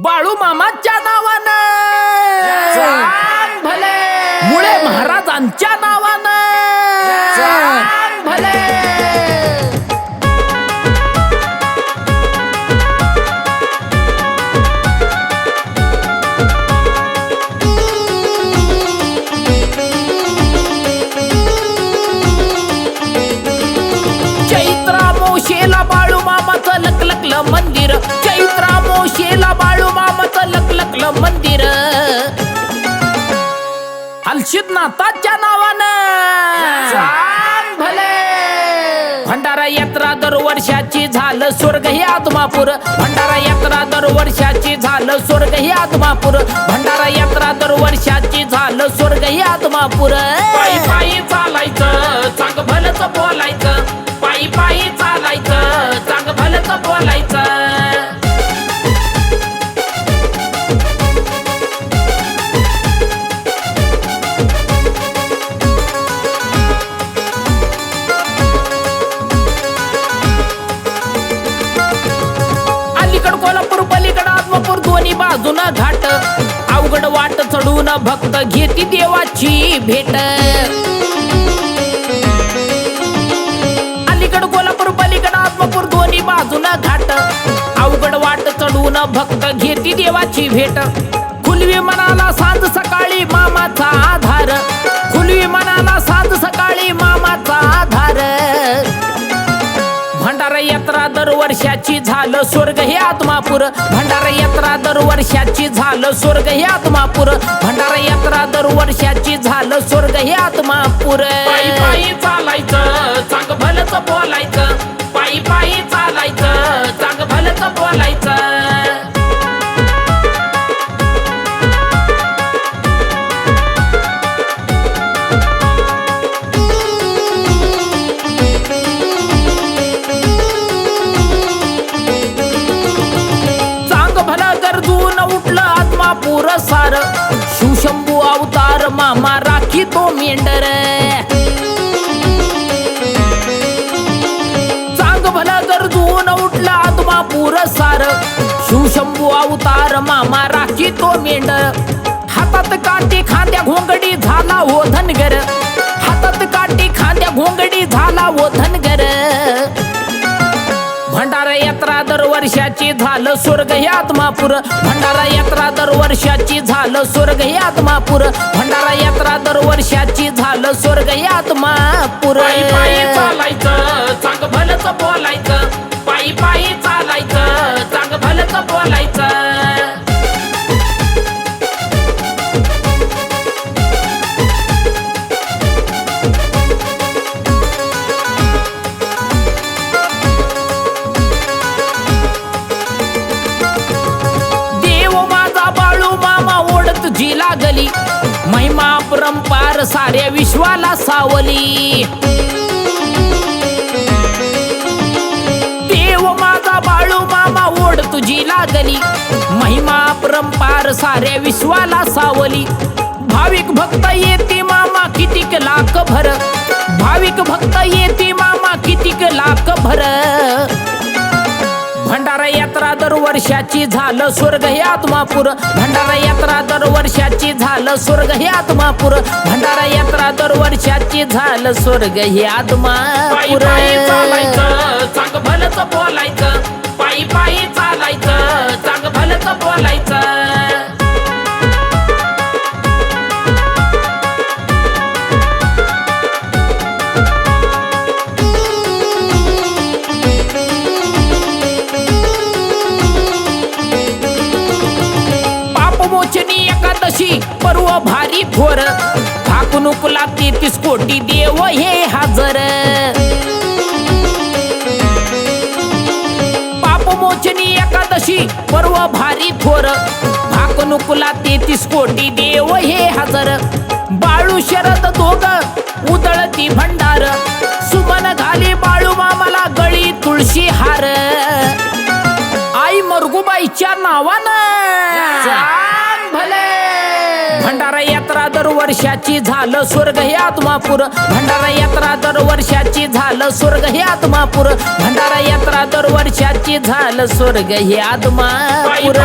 बाळू मामाच्या नावानं भले, मुळे महाराजांच्या नावानं भले. चैत्रामोशेला बाळू मामाचं लकलकलं मंदिर, चैत्रामोशेला बाळू मामाचं लकलकलं मंदिर. हलशीत नाथाच्या नावानं भले. भंडारा यात्रा दरवर्षाची झालं स्वर्ग हे आत्मापूर, भंडारा यात्रा दरवर्षाची झालं स्वर्ग हे आत्मापूर, भंडारा यात्रा दरवर्षाची झालं स्वर्ग हे आत्मापूर. पायी पायी चालायचं चांग भलच बोलायचं, पायी पायी चालायचं चांग भलच बोलायचं. अलीकड कोल्हापूर पलीकड आत्मापूर दोन्ही बाजून घाट, अवघड वाट चढून भक्त घेती देवाची भेट. अलीकड कोल्हापूर पलीकड आत्मापूर दोन्ही बाजून घाट, अवघड वाट चढून भक्त घेती देवाची भेट. खुलवी मनाला सांज सकाळी मामाचा आधार, खुलवी मनाला सांज सकाळी मामाचा आधार. भंडारा यात्रा दरवर्षाची झालं स्वर्ग हे आत्मापूर, भंडारा यात्रा दरवर्षाची झालं स्वर्ग हे आत्मापूर, भंडारा यात्रा दरवर्षाची झालं स्वर्ग हे आत्मापूर. पायी पायी चालायचं चांग भलच बोलायचं, पायी पायी चालायचं चांग भलच बोलायचं. आत्मापूर सार शिवशंभू अवतार मामा राखी तो मेंढर. चांग भला गरजून उठला आत्मापूर सार शिवशंभू अवतार मामा राखी तो मेंढर. हातात काठी खांद्या घोंगडी झाला हो धनगर, हातात काठी खांद्या घोंगडी झाला हो धनगर. भंडारा यात्रा दरवर्षाची झालं स्वर्ग हे आत्मापूर, भंडारा यात्रा दरवर्षाची झालं स्वर्ग हे आत्मापूर, भंडारा यात्रा दरवर्षाची झालं स्वर्ग हे आत्मापूर. पायी पायी चालायचं चांग भलच बोलायचं, पायी पायी चालायचं चांग भलच बोलायचं. जी लागली महिमा परंपार साऱ्या विश्वाला सावली. देव माझा बाळू मामा ओढ तुझी लागली, महिमा परंपार साऱ्या विश्वाला सावली. भाविक भक्त येते मामा कितीक लाख भर, भाविक भक्त येते मामा कितीक लाख भर. भंडारा यात्रा दरवर्षाची झालं स्वर्ग हे आत्मापूर, भंडारा यात्रा दरवर्षाची झालं स्वर्ग हे आत्मापूर, भंडारा यात्रा दरवर्षाची झालं स्वर्ग हे आत्मापूर. चालायचं चांग भलच बोलायचं, पायी पायी चालायचं चांग भलच बोलायचं. एकादशी पर्व भारी थोर, ठाकनुकला 33 कोटी देव हे हजर. पापमोचनी एकादशी पर्व भारी थोर, ठाकनुकला 33 कोटी देव हे हजर. बाळू शरद दोघ उतळती भंडार, सुमन घाली बाळू मामाला गळी तुळशी हार. आई मरगुबाईच्या नावानं भंडारा यात्रा दरवर्षाची झालं स्वर्ग हे आत्मापूर, भंडारा यात्रा दरवर्षाची झालं स्वर्ग हे आत्मापूर, भंडारा यात्रा दरवर्षाची झालं स्वर्ग हे आत्मापूर.